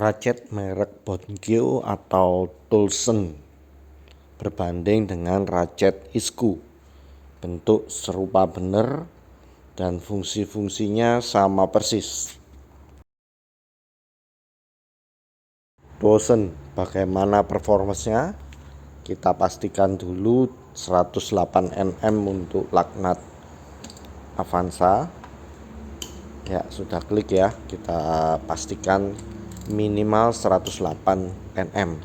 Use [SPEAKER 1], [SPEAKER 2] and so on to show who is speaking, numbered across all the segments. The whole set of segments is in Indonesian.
[SPEAKER 1] Ratchet merek Bonkyo atau Tolson berbanding dengan ratchet Isku. Bentuk serupa benar dan fungsi-fungsinya sama persis. Tolson, bagaimana performanya? Kita pastikan dulu 108 Nm untuk laknat Avanza. Ya, sudah klik ya. Kita pastikan minimal 108 Nm.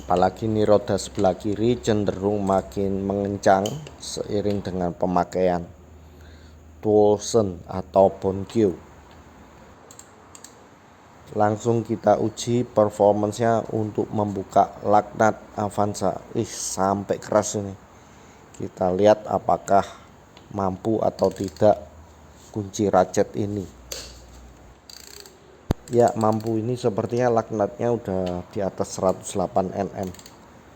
[SPEAKER 1] Apalagi ini roda sebelah kiri cenderung makin mengencang seiring dengan pemakaian Tolson atau Bonkyo. Langsung kita uji performanya untuk membuka laknat Avanza. Sampai keras ini. Kita lihat apakah mampu atau tidak kunci ratchet ini. Ya, mampu. Ini sepertinya laknatnya udah di atas 108 Nm.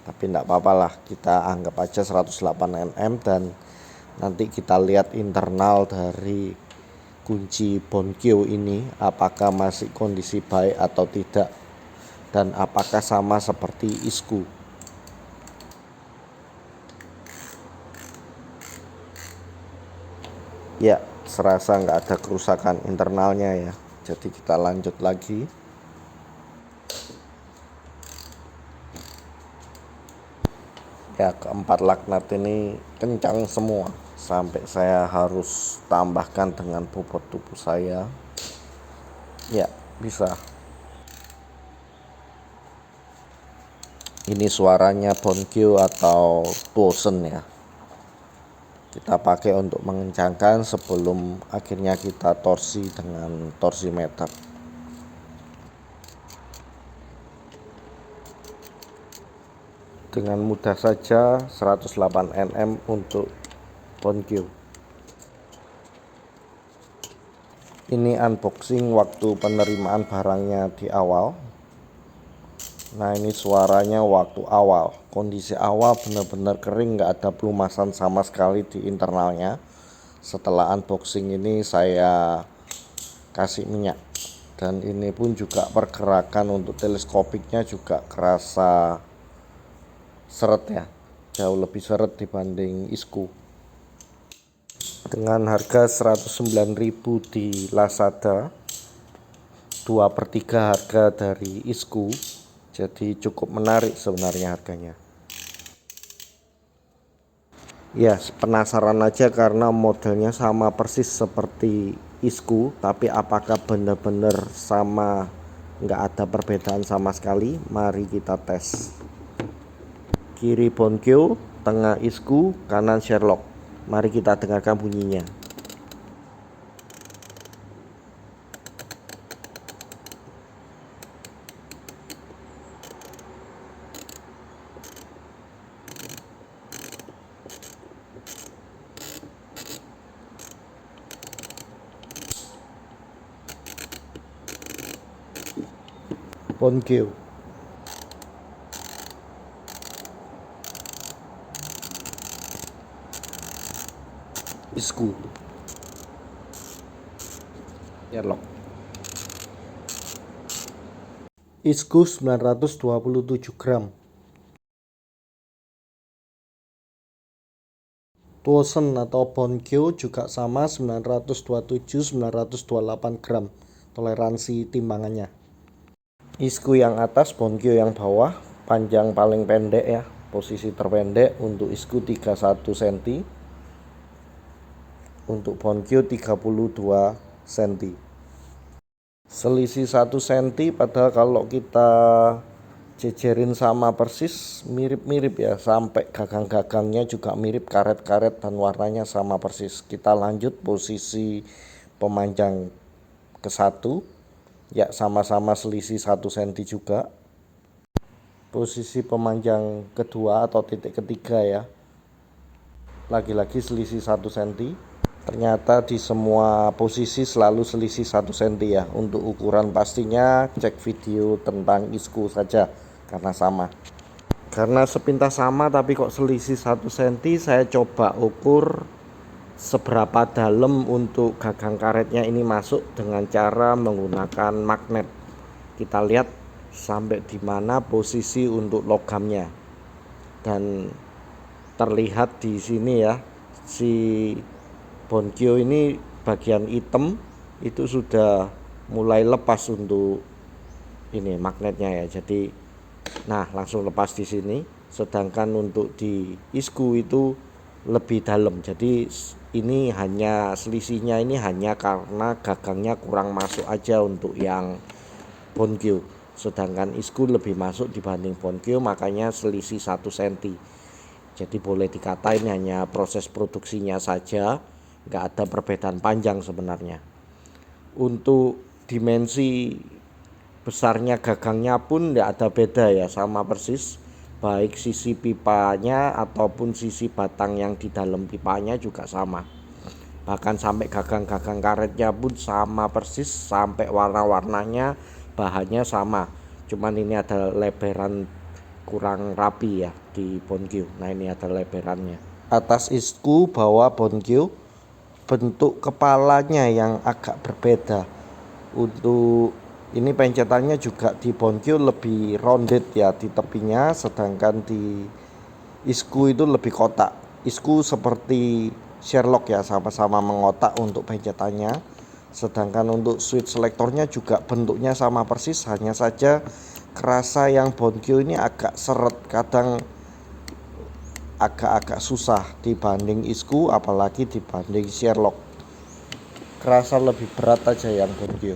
[SPEAKER 1] Tapi enggak apa-apa lah, kita anggap aja 108 Nm dan nanti kita lihat internal dari kunci Bonkyo ini apakah masih kondisi baik atau tidak, dan apakah sama seperti Isku. Ya, serasa nggak ada kerusakan internalnya ya. Jadi kita lanjut lagi. Ya, keempat laknat ini kencang semua sampai saya harus tambahkan dengan bobot tubuh saya. Ya, bisa. Ini suaranya Bonkyo atau Tolson ya. Kita pakai untuk mengencangkan sebelum akhirnya kita torsi dengan torsimeter. Dengan mudah saja 108 Nm untuk Bonkyo. Ini unboxing waktu penerimaan barangnya di awal. Nah, ini suaranya waktu awal. Kondisi awal benar-benar kering, nggak ada pelumasan sama sekali di internalnya. Setelah unboxing ini saya kasih minyak. Dan ini pun juga pergerakan untuk teleskopiknya juga kerasa seret ya, jauh lebih seret dibanding Isku. Dengan harga 109.000 di Lazada, 2/3 harga dari Isku, jadi cukup menarik sebenarnya harganya. Ya, penasaran aja karena modelnya sama persis seperti Isku, tapi apakah benar-benar sama, nggak ada perbedaan sama sekali? Mari kita tes. Kiri Bonkyo, tengah Isku, kanan Sherlock. Mari kita dengarkan bunyinya. Bonkyo. Isku. Sherlock. Isku 927 gram. Tolson atau Bonkyo juga sama 927-928 gram toleransi timbangannya. Isku yang atas, Bonkyo yang bawah. Panjang paling pendek ya, posisi terpendek untuk Isku 31 cm, untuk Bonkyo 32 cm. Selisih 1 cm, padahal kalau kita jejerin sama persis mirip-mirip ya, sampai gagang-gagangnya juga mirip, karet-karet dan warnanya sama persis. Kita lanjut posisi pemanjang ke 1 ya, sama-sama selisih 1 cm juga. Posisi pemanjang kedua atau titik ketiga ya, lagi-lagi selisih 1 cm. Ternyata di semua posisi selalu selisih 1 cm ya. Untuk ukuran pastinya cek video tentang Isku saja, karena sama. Karena sepintas sama tapi kok selisih 1 cm, saya coba ukur seberapa dalam untuk gagang karetnya ini masuk dengan cara menggunakan magnet. Kita lihat sampai di mana posisi untuk logamnya, dan terlihat di sini ya, si Bonkyo ini bagian hitam itu sudah mulai lepas untuk ini magnetnya ya. Jadi nah langsung lepas di sini, sedangkan untuk di isku itu lebih dalam. Jadi ini hanya selisihnya ini hanya karena gagangnya kurang masuk aja untuk yang Bonkyo, sedangkan isku lebih masuk dibanding Bonkyo, makanya selisih 1 cm. Jadi boleh dikata ini hanya proses produksinya saja, nggak ada perbedaan panjang sebenarnya. Untuk dimensi besarnya gagangnya pun nggak ada beda ya, sama persis, baik sisi pipanya ataupun sisi batang yang di dalam pipanya juga sama. Bahkan sampai gagang-gagang karetnya pun sama persis, sampai warna-warnanya, bahannya sama. Cuman ini ada lebaran kurang rapi ya di Bonkyo. Nah ini ada lebarannya. Atas isku bawah Bonkyo, bentuk kepalanya yang agak berbeda. Untuk ini pencetannya juga di Bonkyo lebih rounded ya di tepinya, sedangkan di isku itu lebih kotak. Isku seperti Sherlock ya, sama-sama mengotak untuk pencetannya. Sedangkan untuk switch selektornya juga bentuknya sama persis, hanya saja kerasa yang Bonkyo ini agak seret, kadang agak-agak susah dibanding isku, apalagi dibanding Sherlock. Kerasa lebih berat aja yang Bonkyo.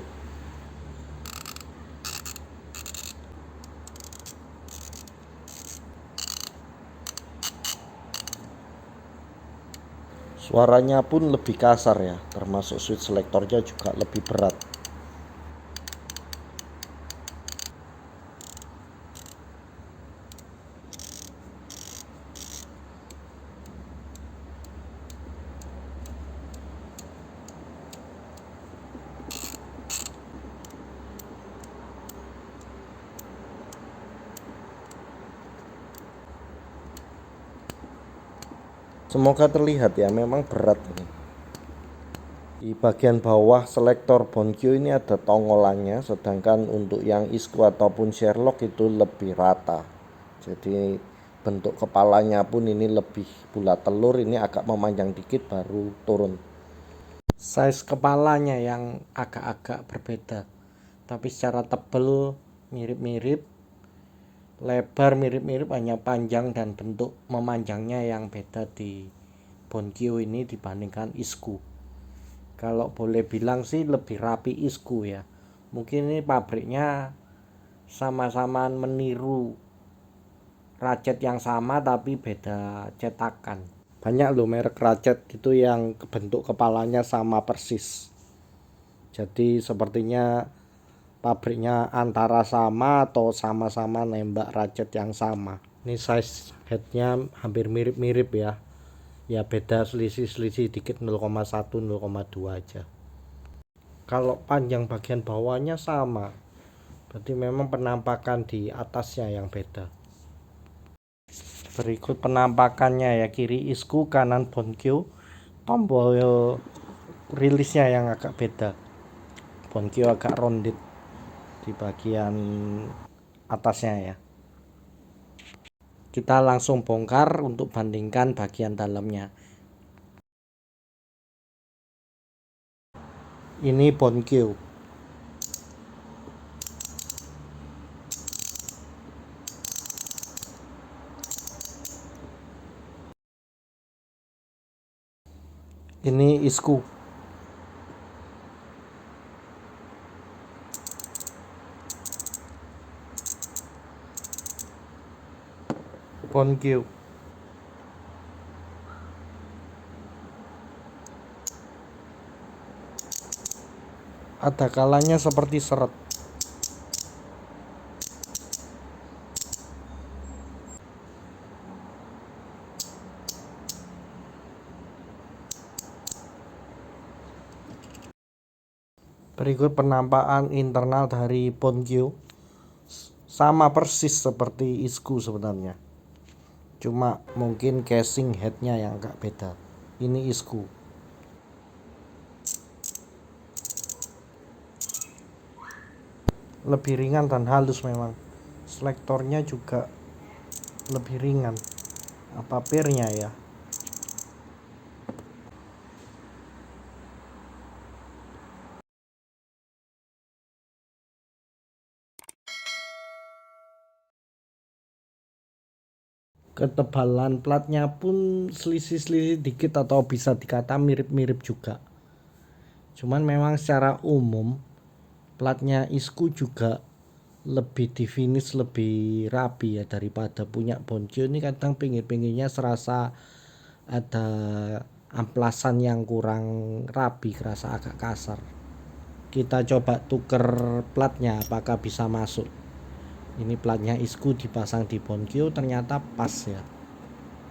[SPEAKER 1] Suaranya pun lebih kasar ya, termasuk switch selektornya juga lebih berat. Semoga terlihat ya, memang berat ini. Di bagian bawah selektor Bonkyo ini ada tongolannya, sedangkan untuk yang isku ataupun Sherlock itu lebih rata. Jadi bentuk kepalanya pun ini lebih bulat telur, ini agak memanjang dikit baru turun. Size kepalanya yang agak-agak berbeda, tapi secara tebal mirip-mirip, lebar mirip-mirip, hanya panjang dan bentuk memanjangnya yang beda di Bonkyo ini dibandingkan isku. Kalau boleh bilang sih lebih rapi isku ya. Mungkin ini pabriknya sama-sama meniru ratchet yang sama tapi beda cetakan. Banyak loh merek ratchet itu yang bentuk kepalanya sama persis. Jadi sepertinya pabriknya antara sama atau sama-sama nembak ratchet yang sama. Ini size headnya hampir mirip-mirip ya. Ya beda selisih dikit 0,1 0,2 aja. Kalau panjang bagian bawahnya sama, berarti memang penampakan di atasnya yang beda. Berikut penampakannya ya, kiri isku, kanan Bonkyo. Tombol rilisnya yang agak beda. Bonkyo agak rounded di bagian atasnya ya. Kita langsung bongkar untuk bandingkan bagian dalamnya. Ini Bonkyo. Ini isku. Bonkyo. Ada kalanya seperti seret. Berikut penampakan internal dari Bonkyo. Sama persis seperti isku sebenarnya. Cuma mungkin casing headnya yang agak beda. Ini isku.
[SPEAKER 2] lebih ringan dan halus. Memang selektornya juga lebih ringan, apa pirnya ya. Ketebalan platnya pun selisih-selisih dikit atau bisa dikata mirip-mirip juga. Cuman memang secara umum platnya Isku juga lebih di finish, lebih rapi ya daripada punya Bonkyo. Ini kadang pinggir-pinggirnya serasa ada amplasan yang kurang rapi, kerasa agak kasar. Kita coba tuker platnya apakah bisa masuk. Ini platnya Isku dipasang di Bonkyo ternyata pas ya.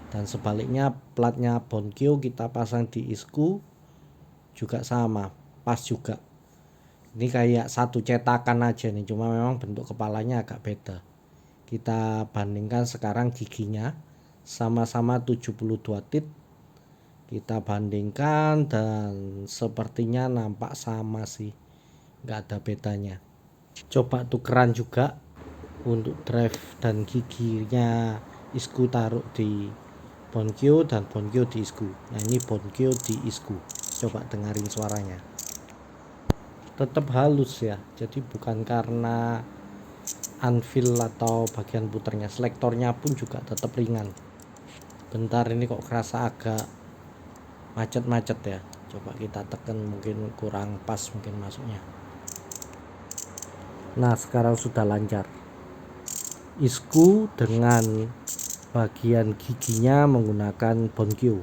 [SPEAKER 2] Dan sebaliknya platnya Bonkyo kita pasang di Isku juga sama, pas juga. Ini kayak satu cetakan aja nih, cuma memang bentuk kepalanya agak beda. Kita bandingkan sekarang giginya sama-sama 72 tit. Kita bandingkan dan sepertinya nampak sama sih, nggak ada bedanya. Coba tukeran juga untuk drive dan giginya Isku taruh di Bonkyo dan Bonkyo di Isku. Nah ini Bonkyo di Isku, coba dengerin suaranya. Tetap halus ya, jadi bukan karena anvil atau bagian puternya, selektornya pun juga tetap ringan. Bentar, ini kok kerasa agak macet-macet ya, coba kita tekan, mungkin kurang pas mungkin masuknya. Nah sekarang sudah lancar. Isku dengan bagian giginya menggunakan Bonkyo.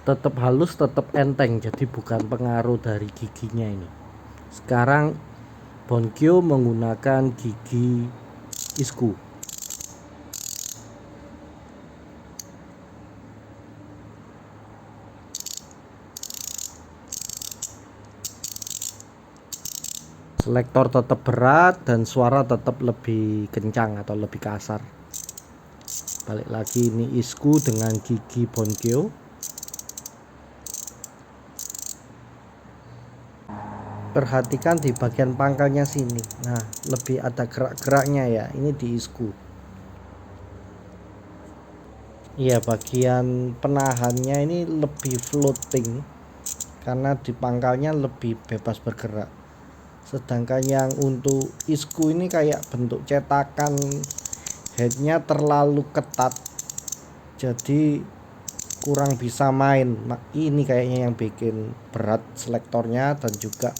[SPEAKER 2] Tetap halus, tetap enteng, jadi bukan pengaruh dari giginya ini. Sekarang Bonkyo menggunakan gigi Isku. Selektor tetap berat dan suara tetap lebih kencang atau lebih kasar. Balik lagi, ini Isku dengan gigi Bonkyo. Perhatikan di bagian pangkalnya sini. Nah, lebih ada gerak-geraknya ya. Ini di Isku. Iya, bagian penahannya ini lebih floating karena di pangkalnya lebih bebas bergerak. Sedangkan yang untuk Isku ini kayak bentuk cetakan, headnya terlalu ketat, jadi kurang bisa main. Ini kayaknya yang bikin berat selektornya dan juga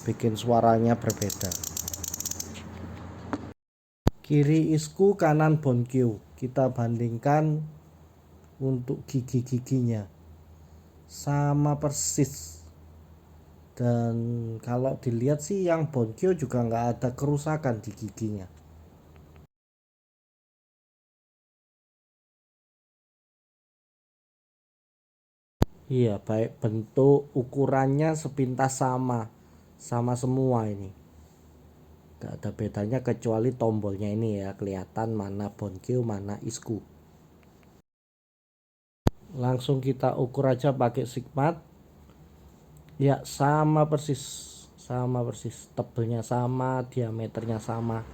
[SPEAKER 2] bikin suaranya berbeda. Kiri Isku, kanan Bonkyo. Kita bandingkan untuk gigi-giginya sama persis. Dan kalau dilihat sih yang Bonkyo juga nggak ada kerusakan di giginya. Iya, baik bentuk, ukurannya sepintas sama semua ini. Gak ada bedanya kecuali tombolnya ini ya, kelihatan mana Bonkyo mana Isku. Langsung kita ukur aja pakai Sigmat. Ya sama persis, tebelnya sama, diameternya sama.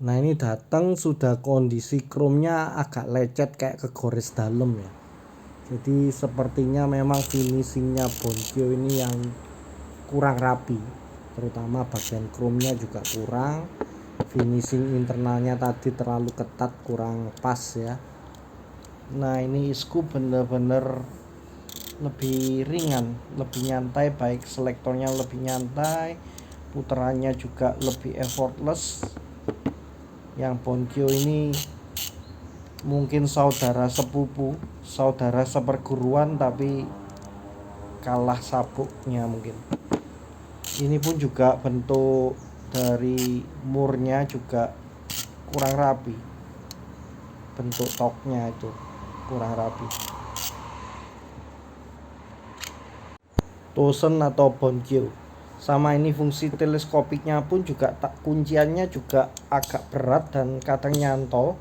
[SPEAKER 2] Nah ini datang sudah kondisi chrome-nya agak lecet, kayak kegores dalam ya. Jadi sepertinya memang finishingnya Bonkyo ini yang kurang rapi, terutama bagian chrome-nya juga kurang. Finishing internalnya tadi terlalu ketat, kurang pas ya. Nah ini Isku bener-bener lebih ringan, lebih nyantai, baik selektornya lebih nyantai, putarannya juga lebih effortless. Yang Bonkyo ini mungkin saudara sepupu, saudara seperguruan, tapi kalah sabuknya mungkin. Ini pun juga bentuk dari murnya juga kurang rapi. bentuk toknya itu kurang rapi. Tosen atau Bonkyo. Sama ini fungsi teleskopiknya pun juga kunciannya juga agak berat dan kadang nyantol.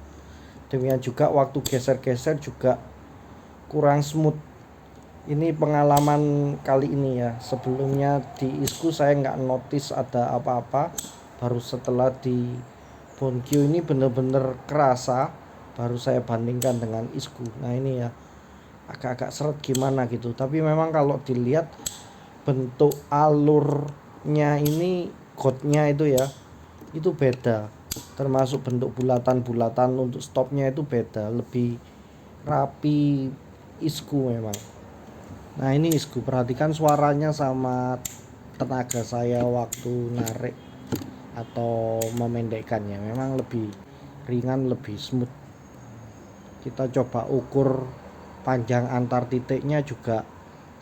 [SPEAKER 2] Demikian juga waktu geser-geser juga kurang smooth. Ini pengalaman kali ini ya. Sebelumnya di Isku saya nggak notice ada apa-apa. Baru setelah di Bonkyo ini bener-bener kerasa. Baru saya bandingkan dengan Isku. Nah ini ya agak-agak seret gimana gitu. Tapi memang kalau dilihat bentuk alurnya ini godnya itu ya itu beda, termasuk bentuk bulatan-bulatan untuk stopnya itu beda, lebih rapi Isku memang. Nah ini Isku, perhatikan suaranya sama tenaga saya waktu narik atau memendekkannya memang lebih ringan, lebih smooth. Kita coba ukur panjang antar titiknya juga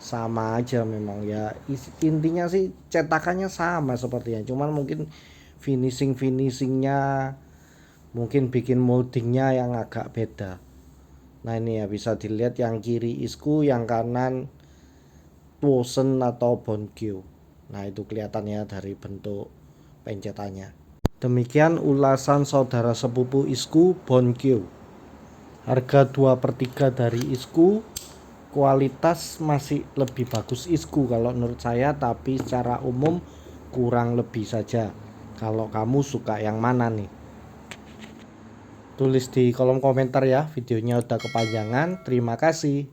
[SPEAKER 2] sama aja memang ya, intinya sih cetakannya sama sepertinya, cuman mungkin finishingnya mungkin bikin moldingnya yang agak beda. Nah ini ya bisa dilihat yang kiri Isku, yang kanan Tosen atau Bonkyo. Nah itu kelihatannya dari bentuk pencetannya. Demikian ulasan saudara sepupu Isku Bonkyo. Harga 2/3 dari Isku. Kualitas masih lebih bagus Isku kalau menurut saya, tapi secara umum kurang lebih saja. Kalau kamu suka yang mana nih? Tulis di kolom komentar ya, videonya udah kepanjangan. Terima kasih.